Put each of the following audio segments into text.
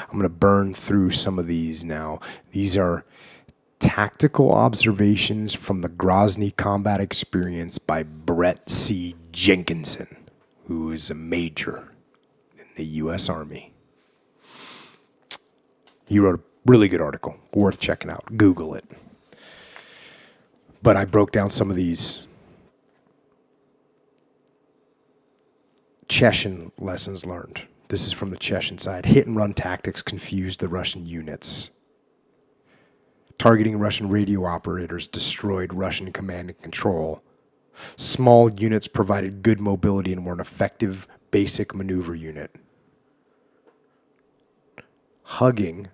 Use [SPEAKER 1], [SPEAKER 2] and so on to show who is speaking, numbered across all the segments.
[SPEAKER 1] I'm going to burn through some of these now. These are tactical observations from the Grozny combat experience by Brett C. Jenkinson, who is a major in the U.S. Army. He wrote a really good article, worth checking out. Google it. But I broke down some of these Chechen lessons learned. This is from the Chechen side. Hit and run tactics confused the Russian units. Targeting Russian radio operators destroyed Russian command and control. Small units provided good mobility and were an effective basic maneuver unit. Hugging,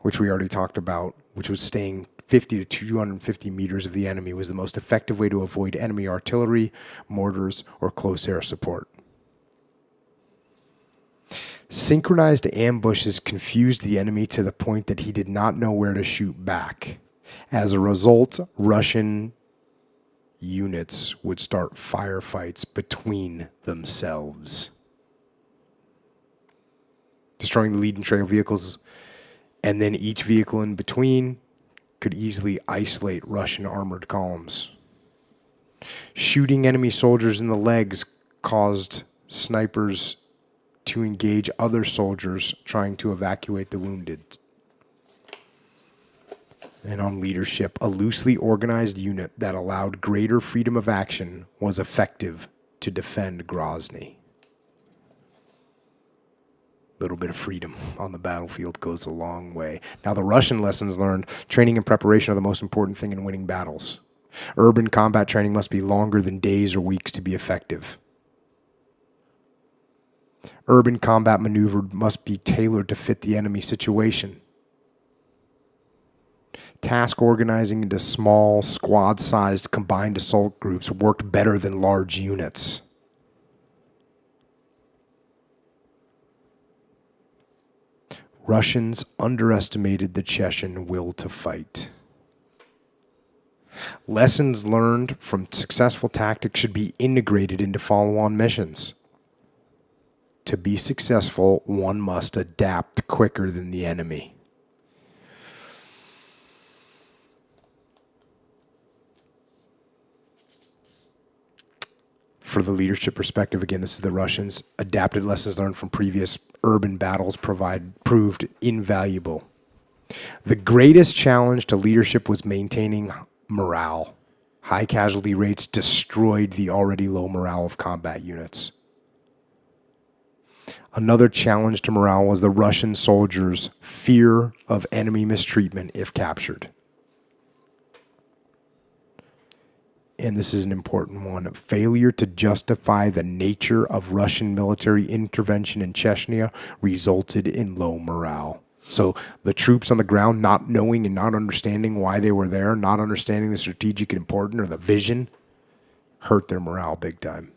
[SPEAKER 1] which we already talked about, which was staying 50 to 250 meters of the enemy, was the most effective way to avoid enemy artillery, mortars, or close air support. Synchronized ambushes confused the enemy to the point that he did not know where to shoot back. As a result, Russian units would start firefights between themselves. Destroying the lead and trail vehicles, and then each vehicle in between could easily isolate Russian armored columns. Shooting enemy soldiers in the legs caused snipers to engage other soldiers trying to evacuate the wounded. And on leadership, a loosely organized unit that allowed greater freedom of action was effective to defend Grozny. Little bit of freedom on the battlefield goes a long way. Now, the Russian lessons learned: training and preparation are the most important thing in winning battles. Urban combat training must be longer than days or weeks to be effective. Urban combat maneuver must be tailored to fit the enemy situation. Task organizing into small, squad-sized combined assault groups worked better than large units. Russians underestimated the Chechen will to fight. Lessons learned from successful tactics should be integrated into follow-on missions. To be successful, one must adapt quicker than the enemy. For the leadership perspective, again, this is the Russians. Adapted lessons learned from previous urban battles proved invaluable. The greatest challenge to leadership was maintaining morale. High casualty rates destroyed the already low morale of combat units. Another challenge to morale was the Russian soldiers' fear of enemy mistreatment if captured. And this is an important one. Failure to justify the nature of Russian military intervention in Chechnya resulted in low morale. So the troops on the ground not knowing and not understanding why they were there, not understanding the strategic importance or the vision, hurt their morale big time.